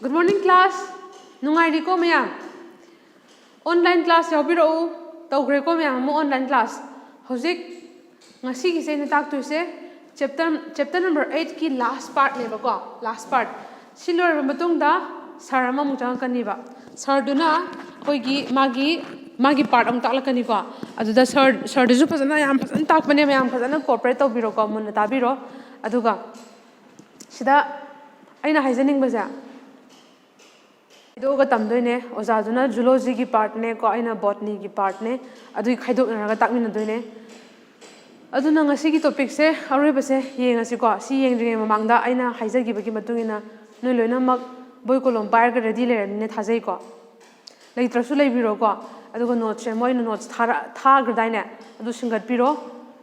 Good morning, class. Nungai ko maya. Online class yaubiro. Tawgre ko maya mo online class. Hojik ngasi ki na tak tu se chapter number 8 ki last part ne ba ko. Last part. Silor ba matung da sarama mu chang kani ba. Sar duna koi gi magi part ang tak la kani ko. Adu da sir du ju phasana yam phasan tak bane mayam phasana cooperate tawbiro ko mun ta biro aduga sida aina haizening ba ja idoga tamdoine ozaduna zoology ki part ne ko aina botany ki part ne adu khaidok naraga takmina doine aduna ngasi ki topic se areba se yengasi ko si yengringe mamangda aina haizagi bagi matungina noi loina mak boy kolom bar ga ready le ne thajai ko leitrasu leibiro ko aduga notes se moi notes tha gradaine adu singat piro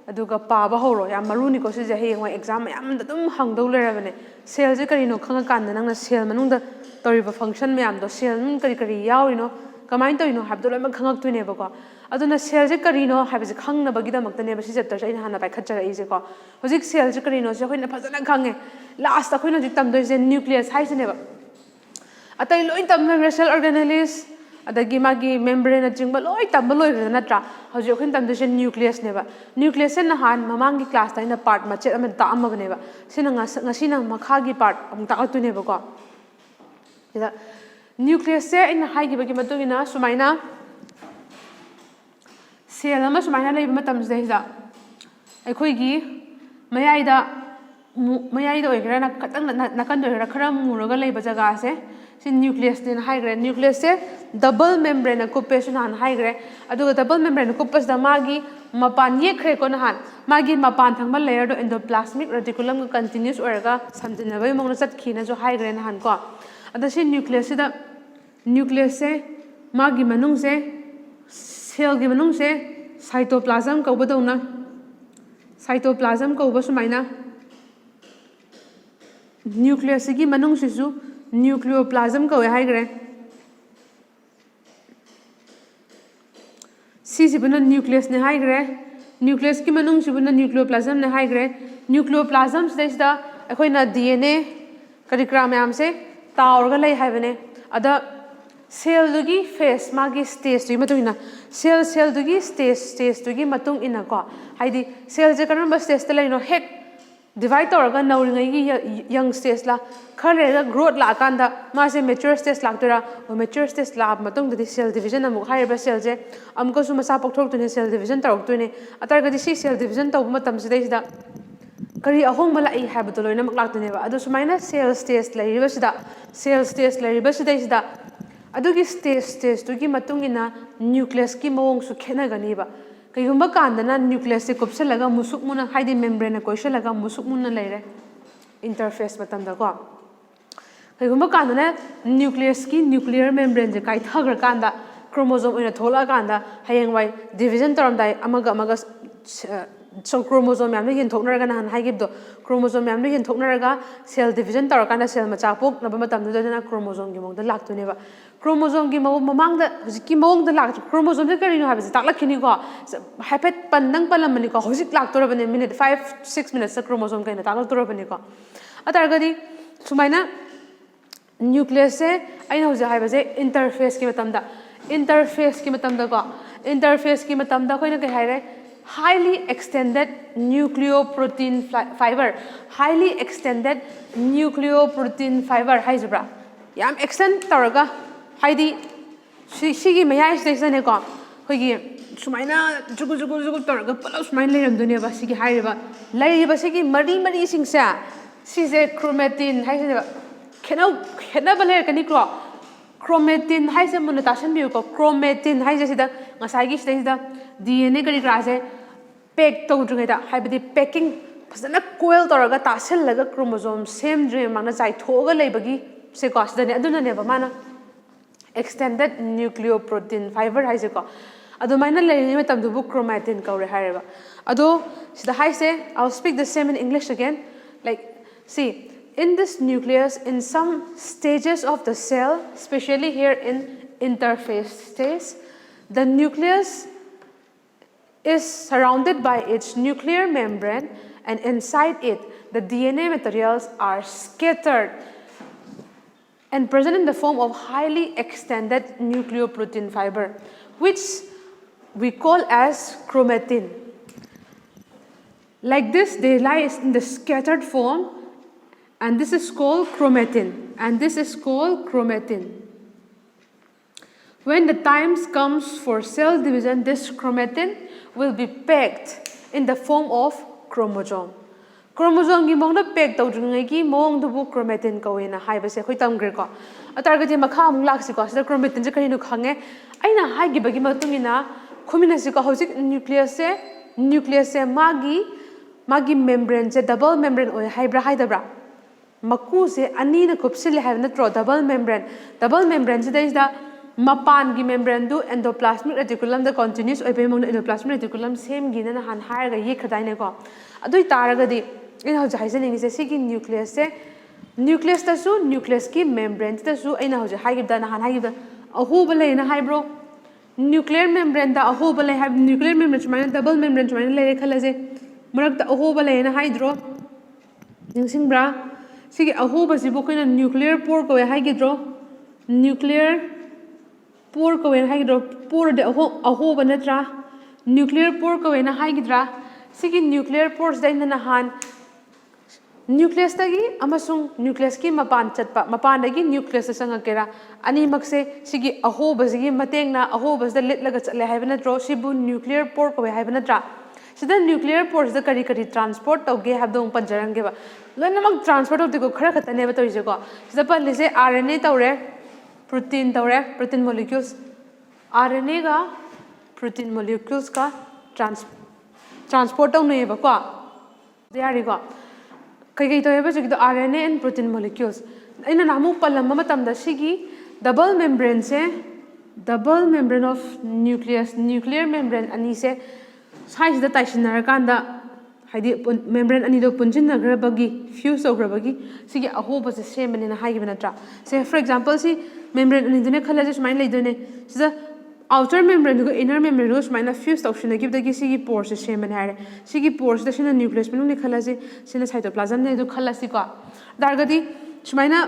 aduga paba horo ya maruni ko se je heng wa exam yam da dum hangdo lerabane cell je kari no khanga kan nang cell manung da toriba function mayam do cell kari yawi no kamain to ino habdo lema khangak tuine ba ko aduna cell je kari no habje khangna bagi da makta ne ba si chapter sai hana bai khachara ise ko hojik cell je kari no se hoina phajana khange last ta khoina jik tam do je nucleus hai se ne ba atai loin tam na cell organelles adagi magi membrane jingba loi tam loi natra hojik khin tam do je nucleus ne ba nucleus na han mamang gi class ta ina part ma che am ta am ba ne ba sina ngasi na makha gi part am ta tu ne ba ko ida nucleus se ina hai gi bagi matungina sumaina cell ama sumaina lei matam se da akhoi gi mayai da oigra na katang na kan do ra khara muraga lei ba jaga se si nucleus din hai gre nucleus se double membrane ko pesun han hai gre aduga double membrane ko pas da magi mapan ye khre ko na han magi mapan thangma layer do endoplasmic reticulum ko continuous oraga samjina bai mongna chat khina jo hai gre na han ko ada si nucleus da nucleus se magi manung se cell gi manung se cytoplasm ko badona cytoplasm ko ba sumaina nucleus gi manung sisu nucleoplasm ko hai gre si sibuna nucleus ne hai gre nucleus ki manung sibuna nucleoplasm ne hai gre nucleoplasm se da akoina dna karigram yam se taurga lei hai bane ada cell dugi phase magi stage tu matungina cell dugi stage dugi matung ina ko haidi cell je karam stage te leino hek divide oraga nauringai gi young stage la khare ga growth la kanda ma se mature stage la tora o mature stage la matung de cell division amuk higher ba cell je amko su masa pokthok tu ne cell division tarok tu ne atar ga di cell division taw matam se dei da kari ahong mala ai ha ba loina mak lak tu ne ba adu sumaina cell stage la riba sida cell stage la riba sida sida adu gi stage tu gi matung ina nucleus ki mawong su khena ga ni ba kaigumba kandana nucleus se kopselaga musuk muna haidi membrane ko shelaga musuk muna leire interface matam da ko kaigumba kandana nucleus ki nuclear membrane je kai thagra kanda chromosome ina thola kanda hayeng wai division toram dai amaga so chromosome yam yin thoknaraga na han haigib do chromosome yam yin thoknaraga cell division tar kana cell macha pok na ba matam do na chromosome gi mong da lak tu ne ba chromosome gi mamang da ki mong da lak chromosome de kari no ha ba tak lakhini ko hapet pandang palamani ko hojik lak to bane minute 5-6 minutes sa chromosome kai na tak to bane ko atar ga di sumaina nucleus se aina hoja ha ba je interface ki matam da ko interface ki matam da koina kai haire highly extended nucleoprotein fiber highly extended nucleoprotein fiber haizbra yam extend taraga haidi sigi mayai station ne ko hoigi sumaina jugu taraga pala sumain leiram dune ba sigi hairiba leiba sigi mari singsa sise chromatin haise khena bale kani ko chromatin haise munatation bi ko chromatin haise sida ngasai gi stage da dna kari grase pack to drunga haibadi packing phasana coil toraga tasel laga chromosome same dream mana chai thoga leibagi se ko asdane aduna ne ba mana extended nucleoprotein fiber haise ko adu maina leini matam du chromatin kaure hareba adu sida haise I'll speak the same in English again like see in this nucleus in some stages of the cell especially here in interphase stage the nucleus is surrounded by its nuclear membrane and inside it the DNA materials are scattered and present in the form of highly extended nucleoprotein fiber, which we call as chromatin. Like this, they lie in the scattered form, and this is called chromatin, and this is called chromatin. When the time comes for cell division, this chromatin will be packed in the form of chromosome. Chromosome gi mong pack tau ngai gi mong du chromatin ko ina hai ba se khoi tam gre ko atar ga je makha mung lak si ko sa chromatin je kari nu khange aina hai gi ba gi matung ina khumina si ko hojik nucleus se magi membrane je double membrane oi hybrid haidabra maku se ani na khupsil have na tro double membrane je is the mapan gi membrane du endoplasmic reticulum the continuous oi be mong endoplasmic reticulum same gi na han hair ga ye khadai ne ko adui taraga di ina hoja haisening se sigi nucleus ta su nucleus ki membrane ta su ina hoja haigib da na han haigib da ahu bale na hai bro nuclear membrane da ahu bale have nuclear membrane chuma double membrane chuma le khala je marak ta ahu bale na hydro ningsing bra sigi ahu ba si bo koina nuclear pore ko haigidro nuclear pore ko haigidro pore de ahu ba natra nuclear pore ko na haigidra sigi nuclear pores da ina han nucleus tagi amasung nucleus ki mapan chatpa mapan dagi nucleus sanga kera ani makse sigi ahoba sigi mateng na ahoba da lit laga chatle haibana dro sibu nuclear pore ko haibana dra sida nuclear pores da kari transport tauge habdong panjarang ge ba loina mak transport of ko khara khatane ba toise ko sida pa lise RNA tawre protein molecules RNA ga protein molecules ka transport tau nei ba ko diari ko kai to eba jigdo RNA and protein molecules ina namu palam matam da sigi double membrane of nuclear membrane ani se size da taisinnar kanda haidi membrane ani do punjin na grabagi fuse ograbagi sigi ahoba se semene na haigi banatra say for example si membrane ani dune khala je smine leidone sida outer membrane go inner membrane go smine fuse option give the sigi pores se semene hare sigi pores da sina nucleus menung ne khala je sina cytoplasm ne do khala si ko dargadi smine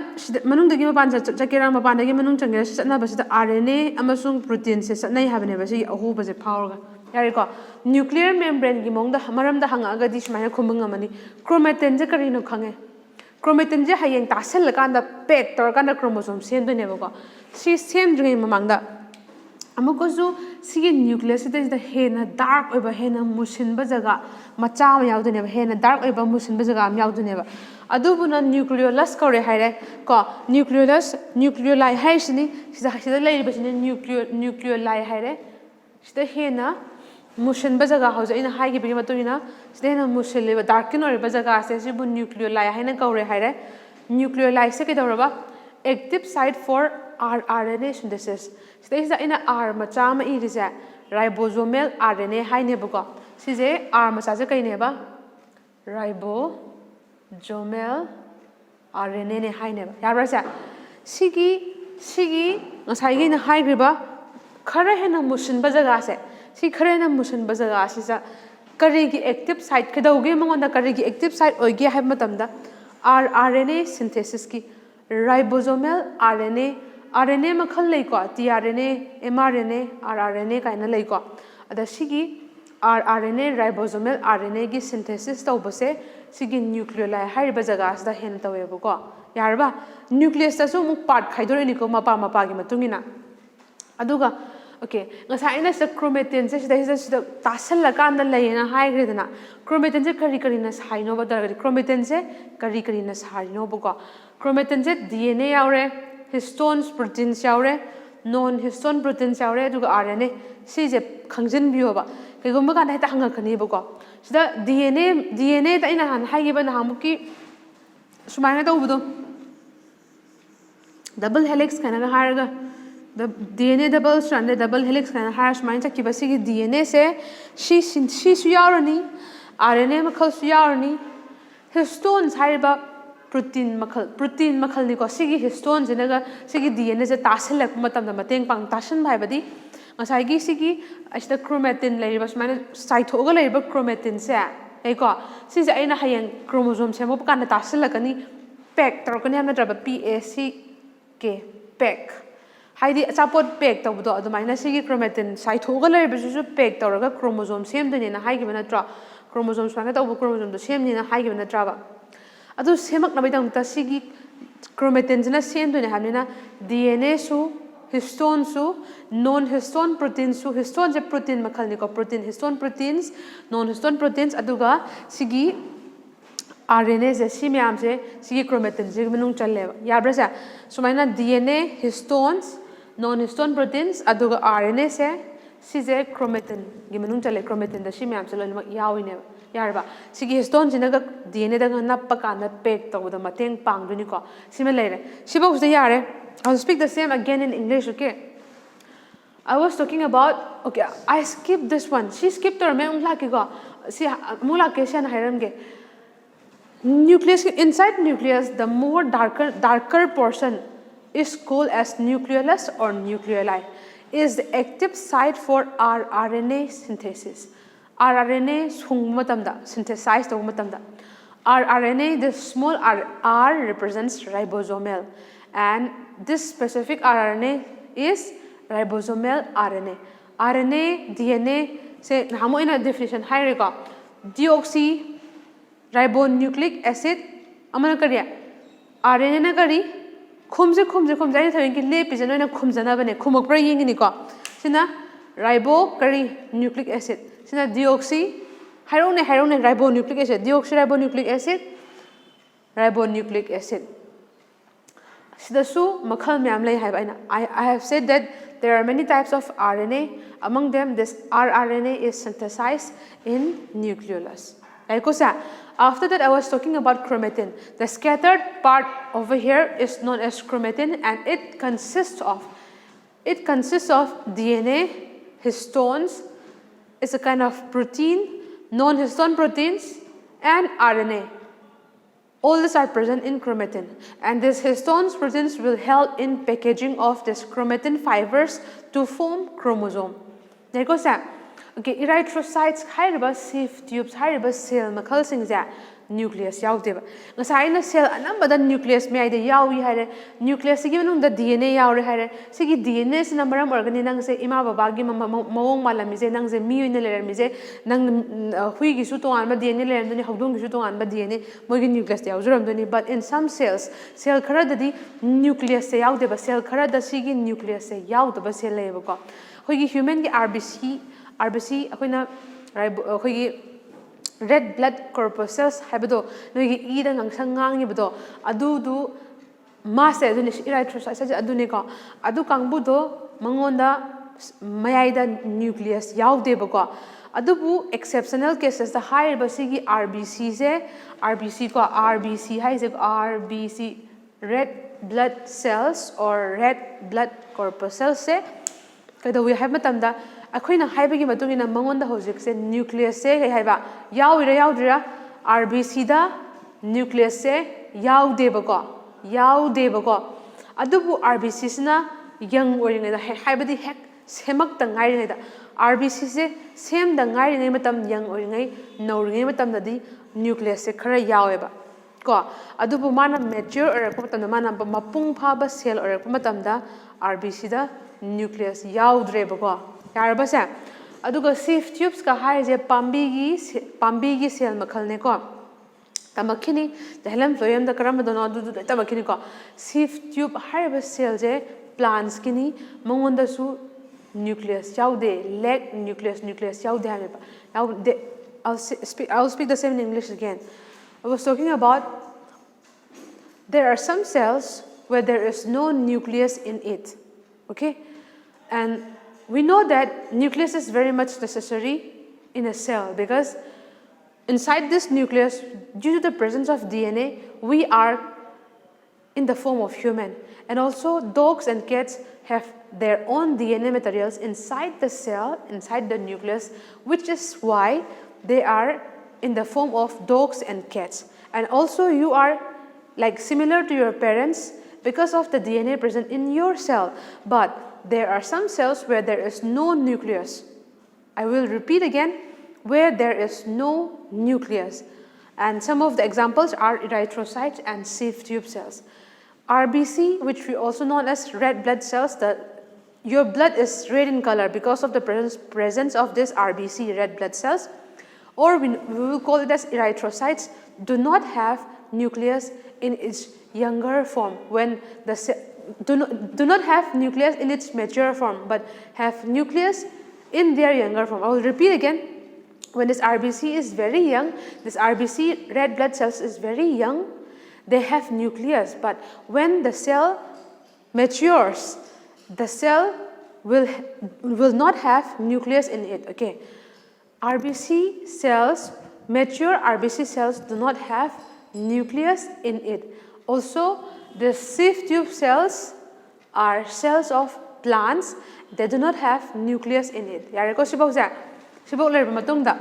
manung dagi ma pan jakera ma pan dagi manung changera satna ba sida RNA amasung protein se satnai habane ba sigi ahoba je power ga yari ko nuclear membrane gi mong da maram da hanga ga di smine khumung amani chromatin je kari no khange chromatin je hayeng ta sel kan da pack tor kan da chromosome sen do ne ba ko si sem dringai mamang da amukosu sigi nucleus is the hena dark oba hena musin ba jaga macha ma yaudune ba hena dark oba musin ba jaga am yaudune ba adubuna nucleolus kore haire ko nucleoli haisini sida lai ba sini nucleoli haire sida hena musin ba jaga hauja ina haigi bi matuna sida hena musin le ba dark kin ore ba jaga se sibu nucleoli haina kore haire nucleoli se ke doraba active site for RNA synthesis. So this is in R macha ma is ribosomal RNA hai ne ba si je R macha je kai ne ba ribosomal RNA ne hai ne ba ya ra sa sigi ngasai gi na hai gri ba khara he na musin ba jaga se si khara na musin ba jaga si sa kari gi active site khadauge mangon da kari gi active site oi gi hai matam da RNA synthesis ki ribosomal RNA makhal lei ko tRNA mRNA rRNA kaina lei ko ada sigi rRNA ribosomal RNA gi synthesis tawbase sigi nucleoli hariba jaga da hen taweba ko yarba nucleus ta su mu part khaidore ni ko mapa gi matungina aduga okay ngasa ina sa chromatin se sida tasal la kan da leina hai gredana chromatin se kari na saino ba dar chromatin se kari na saino ba ko chromatin se DNA yaure histone proteins yaure non histone proteins yaure aduga RNA si je khangjin biyo ba kaigumba kan heta hanga khani ba ko sida DNA ta ina han hai ba na hamuki sumaina ta ubudo double helix kana haraga the DNA double stranded double helix kana har sumaina ki ba sigi DNA se si su yaurani RNA makhal su yaurani histones hariba protein makhal ni ko sigi histones inaga sigi DNA je taselak matam da mateng pang tasan bhai badi ngasai gi sigi ashta chromatin leiba smana saithoga leiba chromatin se ei ko si je aina hayeng chromosome se mo kan taselakani pack tor kan na draba PAC Okay, pack. Haidi achapot pack tawdo adumaina sigi chromatin saithoga laibisu pack tawraga chromosome semdoni na haigiba natra. Chromosome swanga tawbu chromosome do semni na haigiba natra ba. Adu semak na bidang ta sigi chromatin jina semdoni hamina DNA su histone su non histone proteins su histone je protein makhal ni ko protein histone proteins non histone proteins aduga sigi RNA se si myam se sigi chromatin je manung challe yabra sa sumaina DNA histones non histone proteins aduga RNA se si je chromatin gi manung challe chromatin da si myam se loimak yawine yarba sigi histone jina ga DNA da nappa kana pack tawda mateng pangduni ko sima leire sibo usde yare. I'll speak the same again in English, okay? I was talking about, okay, I skipped this one. She skipped her, nucleus, inside nucleus, the more darker portion is called as nucleolus or nucleoli. Is the active site for rRNA synthesis. rRNA synthesized rRNA, the small r represents ribosomal. And this specific RNA is ribosomal RNA. RNA, DNA, say, hamo in a definition, high deoxy ribonucleic acid, amana kariya. RNA na kari, khumse, jai thawen ki le pizano na khumzana bane, khumak pra yingi ko. Sina ribo kari nucleic acid. Sina deoxy, hyrone ribonucleic acid, deoxy ribonucleic acid, ribonucleic acid. I have said that there are many types of RNA. Among them, this rRNA is synthesized in nucleolus. After that, I was talking about chromatin. The scattered part over here is known as chromatin, and it consists of DNA, histones, it's a kind of protein, non-histone proteins, and RNA. All these are present in chromatin, and these histones proteins will help in packaging of these chromatin fibers to form chromosome. There goes that. Okay, erythrocytes, high sieve tubes, high cell, makhal singza nucleus yaudeba. Ngasai cell anamba nucleus may the yawi hire nucleus given the DNA yauri hire. Sigi DNA is number of organizing say ima babagi mawong malamize nang ze mi in the lermize nang huigi suto anba DNA lermoni hawdung suto anba DNA mogi nucleus yauzurandoni. But in some cells, cell karada nucleus say yaudeba cell karada sigi nucleus say yaudaba cell level. Huigi human RBC akoina red blood corpuscles habdo nogi ida ngangsangang nibudo adu mass erythrocytes adune ko adu kangbudo mangonda mayaida nucleus yaude ko adubu exceptional cases the higher basigi RBC se RBC ko RBC hai se RBC red blood cells or red blood corpuscles se kada we have matamda akoina haibagi matungina mangonda hojik se nucleus se haiba yaudira RBC da nucleus se yaudeba ko adubu RBC sina young oringa da haibadi hek semak tangai da RBC se sem dangai ne matam young oringai nouringai matam dadi nucleus se khara yaweba ko adubu mana mature or matam mana mapung phaba cell or matam da RBC da nucleus yaudreba ko yarabasa aduga sieve tubes ka haije pambigi cell makhal ne ko tamakini dahlam floyam da karam da no du tamakini ko sieve tube haiba cell je plants kini mangonda su nucleus yaude leg nucleus yaude haiba I'll speak the same in English again. I was talking about there are some cells where there is no nucleus in it, okay, and we know that nucleus is very much necessary in a cell because inside this nucleus, due to the presence of DNA, we are in the form of human. And also dogs and cats have their own DNA materials inside the cell, inside the nucleus, which is why they are in the form of dogs and cats. And also you are like similar to your parents because of the DNA present in your cell. But there are some cells where there is no nucleus. I will repeat again, where there is no nucleus. And some of the examples are erythrocytes and sieve tube cells. RBC, which we also know as red blood cells, your blood is red in color because of the presence of this RBC, red blood cells, or we will call it as erythrocytes, do not have nucleus in its younger form. When the do not have nucleus in its mature form, but have nucleus in their younger form. I will repeat again. When this RBC is very young, this RBC, red blood cells, is very young, they have nucleus. But when the cell matures, the cell will not have nucleus in it. Okay, RBC cells, mature RBC cells do not have nucleus in it. Also, the sieve tube cells are cells of plants. They do not have nucleus in it. Yareko sibauza. Sibau lerba matungda.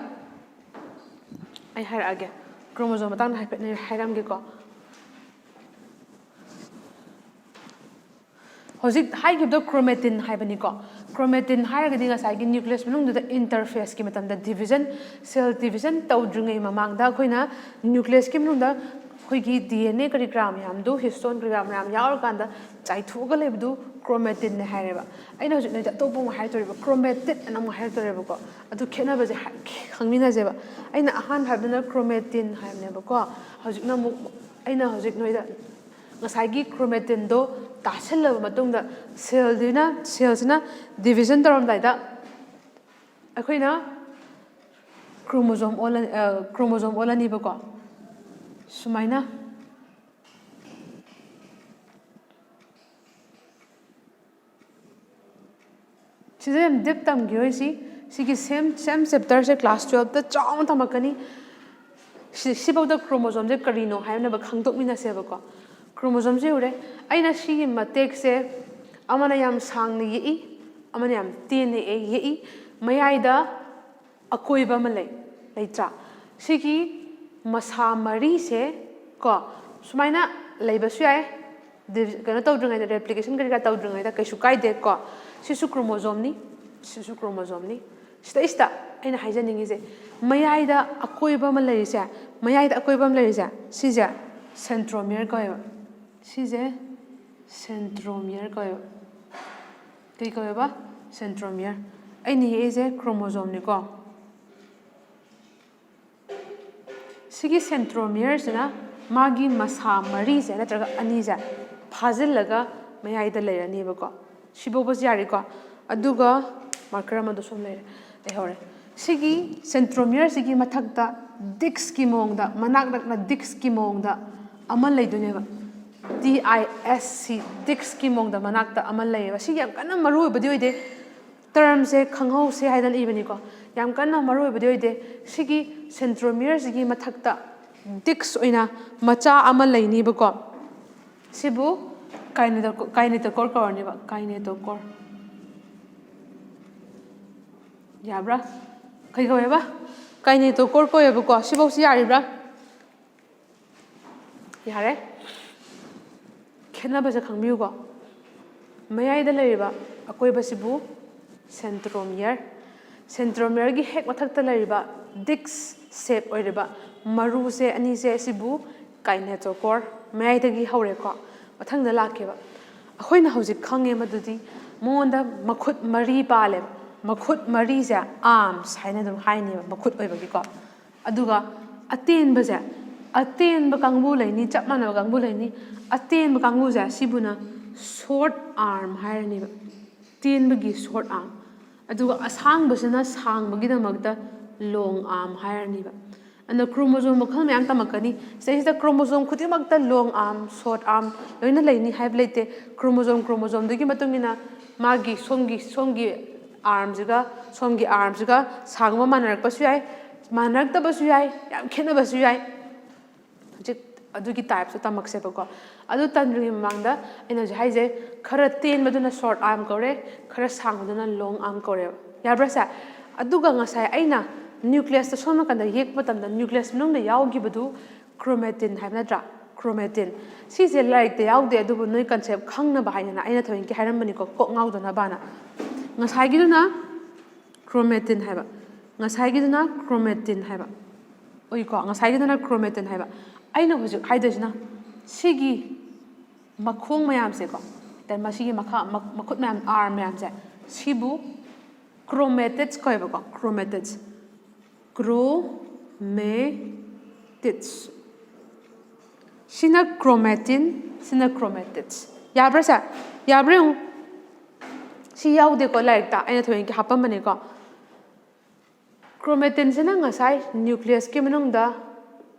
I hairage. Chromosome matang hairamge ko. Hojik haigibdo chromatin haibani ko. Chromatin hairagadi ngasai nucleus manung da interface ki matam da division, cell division tawdrungai mamangda khoina nucleus ki manung da khoi DNA karigram yam do histone karigram yam yaur kanda chaithuga lebdu chromatin ne haireba. Aina hojik na to bong haitoreba chromatin anam haitoreba ko. Adu khena ba je khangmina jeba. Aina ahan habdana chromatin haibne ba ko. Hojik na mu aina hojik noida ngasai chromatin do tasellaba matungda cells na division taramdaida akoina chromosome olani ba ko sumaina sisem dip tam gyoisi sigi same chapter se class 12 ta chong tamakani sibau da chromosome je karino haina ba khangdok mina se ba ko chromosome je ure aina si matek se amana yam sang ni yi amana yam tin ni yi mayaida akoiba malai leitra sigi masa mari se ko sumaina leibasu ai kana tawdrungai da replication kari ka tawdrungai da kaisu kaide ko sisu chromosome ni sta aina haijaningi je mayaida akoiba malai se mayaida akoiba malai se sija centromere ko sije centromere ko kei ko ba centromere aini je chromosome ni ko sigi centromere sina magi masa mari se natraga ani ja phazil laga mayai da leirani ba ko sibo bos yari ko aduga marker ma do som leire hore sigi centromere sigi mathakta disc ki mongda manak na disc ki mongda amal leidune ba DISC disc ki mongda manakta amal leiba sigi yam kana maru badi oide term se khanghau se haidan ibani ko yam kana maru badi oide sigi centromere sigi mathakta disc oina macha amal leini ba ko sibu kinetochore ko ni ba kinetochore yabra kai ko ba kinetochore ko yeba ko sibu si yari bra yare khena ba ja khangmiu ko mayai da leriba akoi ba sibu centromere gi hek mathak ta leriba disc shape oiriba maru se ani se sibu kinetochore mayai da gi haure ko mathang da lakhe ba akoi na hojik khange madudi monda makhut mari pale makhut mari ja arms haina dum haini makhut oiba gi ko aduga aten ba ja aten ba kangbu leini chapmana ba kangbu leini aten ba kangbu ja sibuna short arm hairani ba ten ba gi short arm aduga asang ba sina sang ba gi da magda long arm hairani ba and chromosome makhal mayam tamakani says the chromosome khuti magda long arm short arm loina leini haib leite chromosome dagi matungina magi songi arms ga sangma manarak pasu yai manarak ta basu yai yam khena basu yai adugi types of tamak se ko adu tanri mangda ina haije khara ten maduna short arm kore khara sang maduna long arm kore yabra sa aduga ngasai aina nucleus ta sono kanda yek patam da nucleus nung da yawgi badu chromatin haibna dra chromatin si je like the yaw de adu noi concept khangna ba haina aina thoin ki hairam bani ko ngau dona bana ngasai gi duna chromatin haiba ngasai gi duna chromatin haiba oi ko ngasai gi duna chromatin haiba aina hojik haidajna sigi makhong mayam se ko then masigi makha makhut mayam arm mayam se sibu chromatids ko ba ko chromatids sina chromatin sina chromatids yabra sa yabra si yaude ko like ta aina thoin ki hapam mane ko chromatin sina ngasai nucleus ki manung da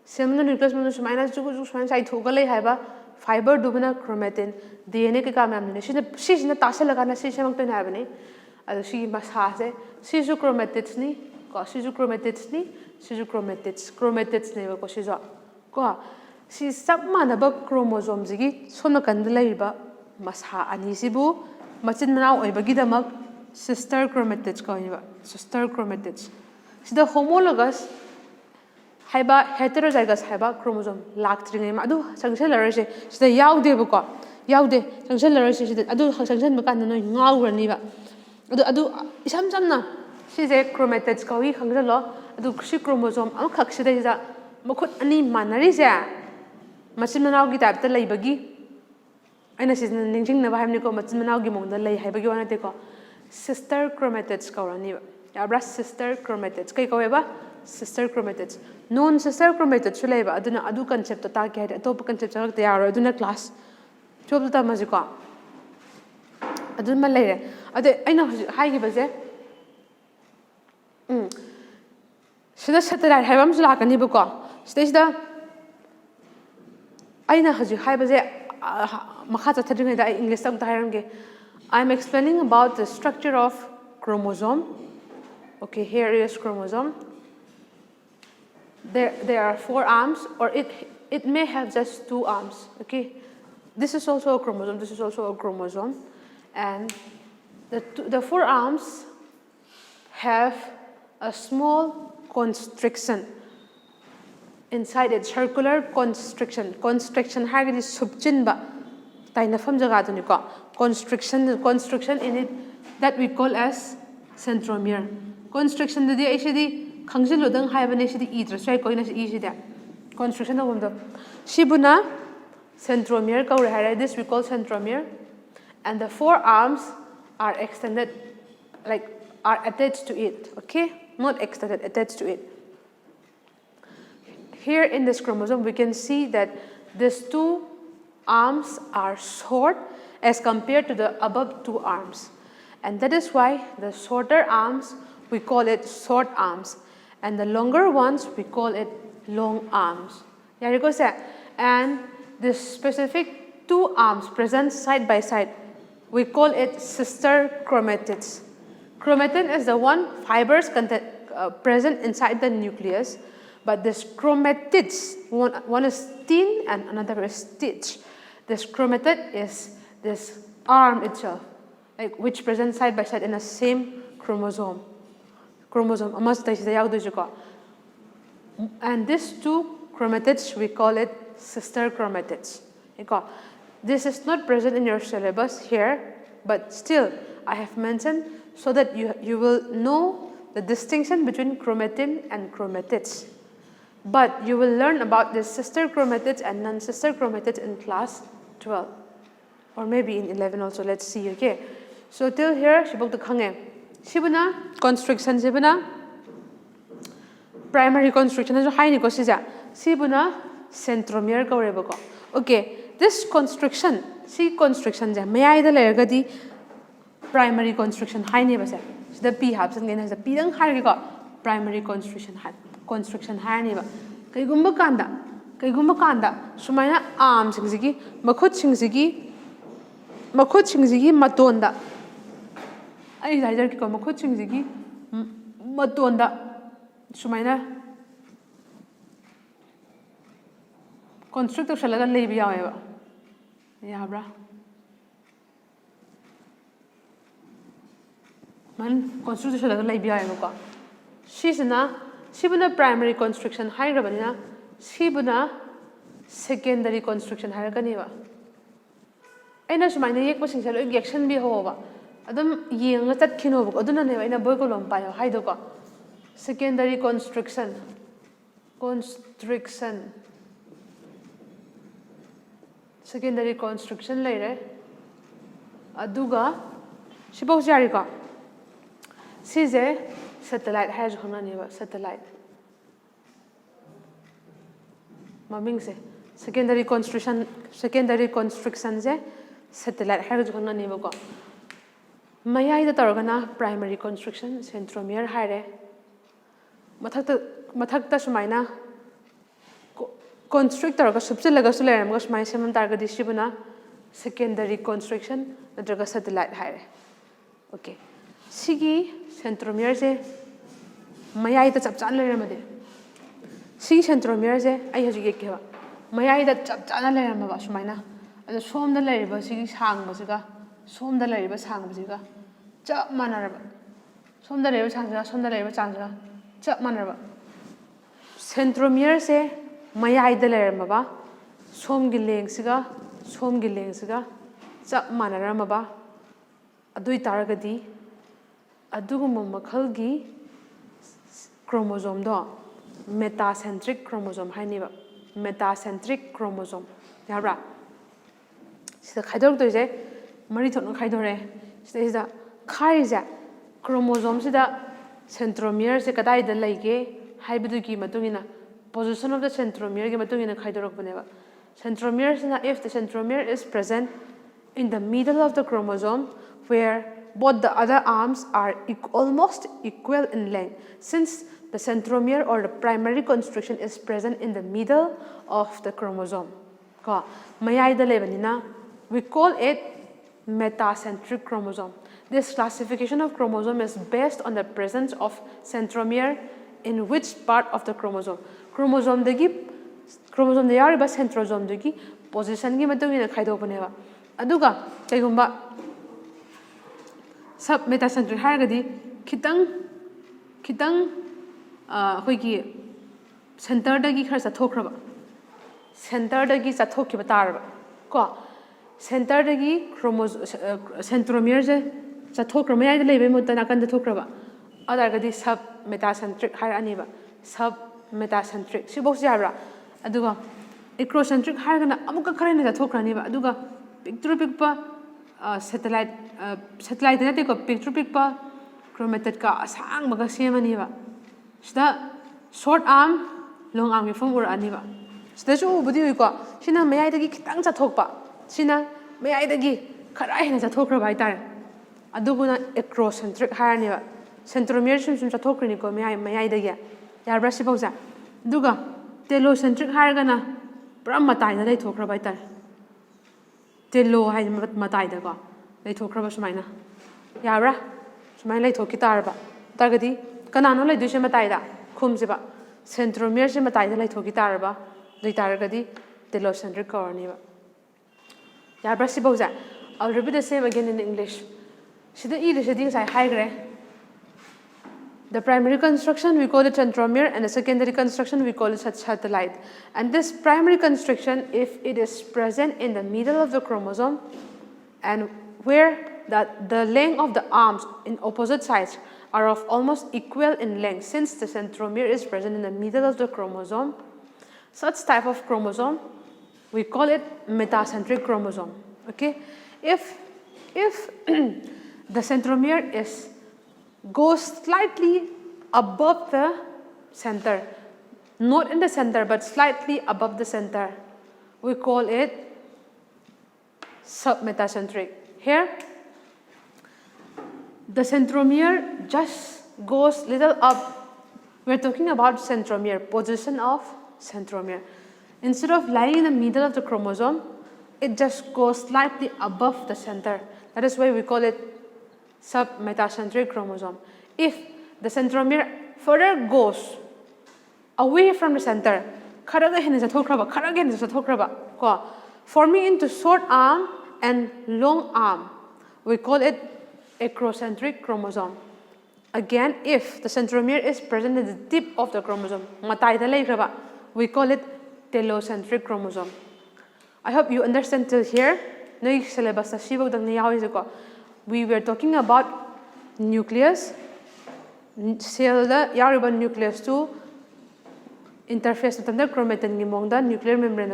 semna nucleus manung sumaina chu sumaina sai thoga lei haiba fiber dubna chromatin DNA ke kam amne sina tasala kana si semak to na bane adu si masa se si su chromatids ni ko si su chromatids ni si su chromatids ne ko si zo ko si sabmana ba chromosome gi sona kan lai ba masa ani sibu machin manau oi bagi damak sister chromatids ko ni ba sister chromatids sida homologous haiba heterozygous haiba chromosome laktring ma adu sangsel larase sida yaude ba ko yaude sangsel larase sida adu sangsel ba kan no ngaurani ba adu isam samna si je chromatids ko hi khangjalo adu si chromosome am khak sida ja makhut ani manari ja machin manau gi type ta lai bagi aina si ningjing na ba hamni ko machin manau gi mong da lai hai bagi wana te ko sister chromatids ko rani ba ya bra sister chromatids kai ko ba sister chromatids non sister chromatids su lai ba aduna adu concept ta ke ha top concept chak ta yaro aduna class 12 ta ma ji ko adun ma lai re ade aina hai gi ba je sida satellite hai bam su la kan ni ba ko stage da aina haji hai ba je makha cha thadring da English tak dairam ge I am explaining about the structure of chromosome. Okay, here is chromosome. There are 4 arms, or it may have just 2 arms. Okay, this is also a chromosome. This is also a chromosome, and the 4 arms have a small constriction inside it. Circular constriction. Constriction hagadi subchin ba taina fam jaga duni ko constriction in it that we call as centromere. Constriction the actually khangsil odang haibane sidi idra ko ina si sida constriction of the shibuna centromere ko hai this we call centromere, and the 4 arms are extended, like are attached to it. Okay, not extended, attached to it. Here in this chromosome we can see that these 2 arms are short as compared to the above 2 arms, and that is why the shorter arms we call it short arms, and the longer ones we call it long arms. And this specific 2 arms present side by side, we call it sister chromatids. Chromatin is the one fibers present inside the nucleus, but this chromatids, one is thin and another is stitch. This chromatid is this arm itself, like which presents side by side in the same chromosome. And these 2 chromatids, we call it sister chromatids. This is not present in your syllabus here, but still I have mentioned so that you will know the distinction between chromatin and chromatids. But you will learn about the sister chromatids and non-sister chromatids in class 12, or maybe in 11 also. Let's see. Okay, so till here shibok the khange shibuna constriction shibuna primary constriction is high niko sija shibuna centromere ko reba ko. Okay, this constriction ja may I the lergadi primary constriction high ne basa the p habsan gain has the p dang high ko primary constriction high ne ba kaigumba kanda sumaina arm singigi makhut singigi matonda ai daijar ki ko makhut singigi matonda sumaina constructor shalaga leibi yawa yabra man constructor shalaga leibi yawa ko shibuna primary constriction high rabanina shibuna secondary constriction high raganiba aina sumaina yekpa singsalo action bi hoba adum yenga tat khino ba aduna ne aina boy ko lom pa yo haido ko secondary constriction secondary constriction layer. Aduga, suppose Jarika. Sise satellite has Honaniva satellite. Maming se secondary constriction se satellite has Honaniva. Maya the Targana primary constriction centromere hire. Mathakta Sumaina constrictor of a subsilagasularum was my semen target distribuna secondary constriction the drug satellite hire. Okay. Sigi centromere se Maya the Chapchana remedy. Sigi centromere se I have to get Maya the Chapchana lemma Mina and the swam the labor Sigi hang Masiga, swam the labor hang Masiga, Chap manner. Some the labor changa, some the labor changa. Centromere se Maya the Lermaba, Som Gilling Siga, Som Gilling Siga, Zap Manaramaba, Adui Targadi, Adugum Makalgi, chromosome do, metacentric chromosome, Haniva, metacentric chromosome. Yabra. The Kaidor doze, Mariton Kaidore, says the Kaiza chromosome sida. Centromere se kadai the lake, hybriduki matungina, position of the centromere matungina kaidorokbaneva. Centromere if the centromere is present in the middle of the chromosome where both the other arms are almost equal in length. Since the centromere or the primary constriction is present in the middle of the chromosome. We call it metacentric chromosome. This classification of chromosome is based on the presence of centromere in which part of the chromosome. Chromosome the yariba centrosome the position gi matungina khaidopaneba. Aduga kaigumba sub metacentric haragadi kitang hoigi center dagi khara chathokraba. Center dagi chathokiba taraba. Ko center dagi centromere Chatokra, the label Mutanakan the Tokraba. Other sub metacentric hieraniva, sub metacentric. Sibos Yara, Aduga, acrocentric hierana, Amuka Karana Tokraniva, Aduga, picture picpa, satellite genetic of picture picpa, chromatin ka, sang Magasiamaniva. Sta short arm, long arm from or aniva. Station Budiuka, Sina may I the Kitang Satokpa, Sina may I the Gi, Karayan as a Tokra by time. Aduguna acrocentric hieraniva. Centromere shim chatokranico may I the ya. Yabrasiposa. Duga, telocentric hiergana. Bramatai, they talk about that. Telo had matai the go. They talk about Smina. Yabra, Smiley talk guitarba. Targati, Canano like Dushemataida, Kumsiba. Centromere shimatai like talk guitarba. The targati, telocentric corniva. Yabrasiposa. I'll repeat the same again in English. The primary construction we call it centromere and the secondary construction we call it satellite. And this primary construction, if it is present in the middle of the chromosome and where the length of the arms in opposite sides are of almost equal in length, since the centromere is present in the middle of the chromosome, such type of chromosome we call it metacentric chromosome. Okay, if the centromere goes slightly above the center, not in the center but slightly above the center, we call it submetacentric. Here, the centromere just goes little up. We're talking about centromere, position of centromere. Instead of lying in the middle of the chromosome, it just goes slightly above the center. That is why we call it submetacentric chromosome. If the centromere further goes away from the center, forming into short arm and long arm, we call it acrocentric chromosome. Again, if the centromere is present at the tip of the chromosome, we call it telocentric chromosome. I hope you understand till here. We were talking about nucleus, cell the nucleus to interface with the chromatin nuclear membrane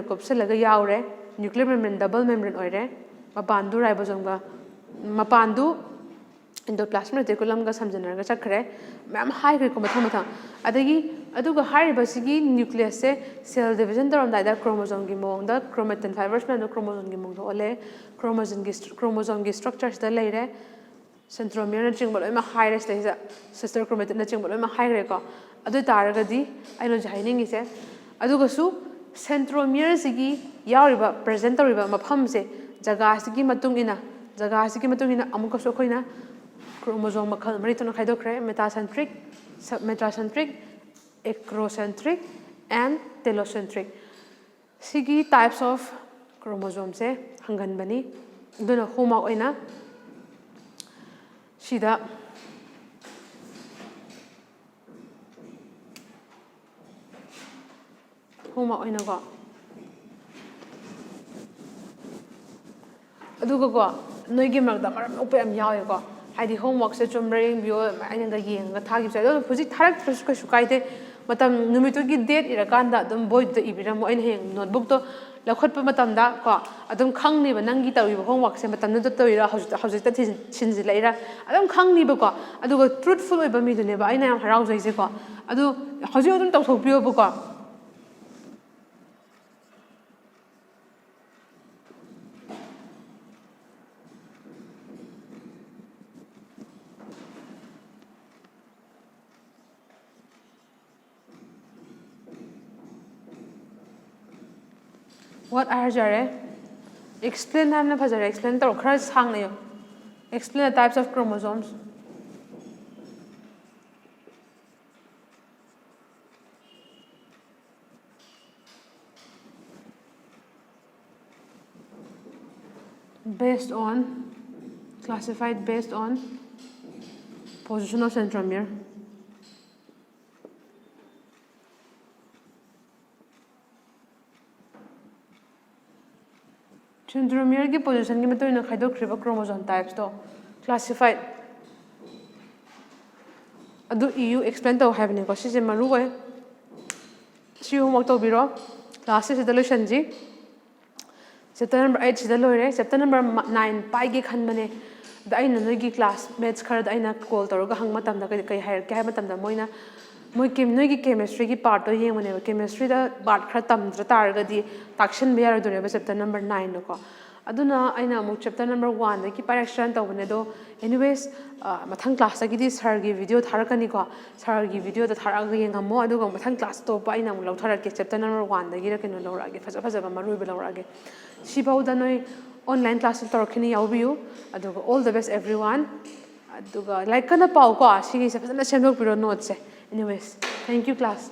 nuclear membrane double membrane oire mapandu ribosome ga mapandu endoplasmic reticulum ga samjanarga chakre ma'am high gre ko mathang adagi aduga high basigi nucleus se cell division daram da chromosome gi mong da chromatin fibers na chromosome gi mong do ole chromosome gi structures da leire centromere na ching boloi ma high rest da sister chromatin na ching boloi ma high gre ko adu taragadi aino jaining ise aduga su centromere sigi yauriba present toriba mafam se jaga sigi matungina amuka so khoina chromosome makhal mari tona khaidokre metacentric submetacentric acrocentric and telocentric sigi types of chromosome se hangan bani duna homa oina sida homa oina ko aduga ko noigi magda maram upam yawe ko haidi homework se chumring bio aina ga yenga thagi sa do phuji tharak ka sukaide matam numitu gi date irakanda dum void da ibiram aina heng notebook to lakhot pa matam da ko adum khangni ba nangi tawi homework se matam no tawira hauji ta sinji laira adum khangni ba ko aduga truthful oi ba mi dune ba aina yam harau jaise ko adu hauji adum taw thokpio ba ko What are jare? Explain hamna phajare. Explain taro khara sang nayo. Explain the types of chromosomes. Classified based on position of centromere. Centromere की position की में तो इन्हें खाइदो क्रिबा chromosome types तो classified अदु EU explain तो है बने को सीजे मरु है सी होमवर्क तो बिरो क्लास से दलो शंजी chapter number 8 से दलो रे chapter number 9 पाई के खन बने दाई नंदो की class maths खर दाई ना call तो रोगा हंग मतम दा कई हायर क्या है मतम दा मोइना मोइ chemistry की part तो ये मने chemistry दा part खर तम त्रतार गदी takshan बियार दुरे बस chapter number 9 नो को अदुना आइना मु chapter number 1 दा की पारेक्शन तो बने दो anyways मथंग class की दी sir की video थारकनी को sir की video दा थारक येंगमो अदुगा मथंग class तो पाइना मु लौथार के chapter number 1 दा की रकनो लौरागे फजा फजा मरुइ बलौरागे सिबाउ दा नोइ online class तोरखनी याउबियु अदुगा all the best everyone अदुगा like kana pau ko sigi se fazana semdok piro note se anyways thank you class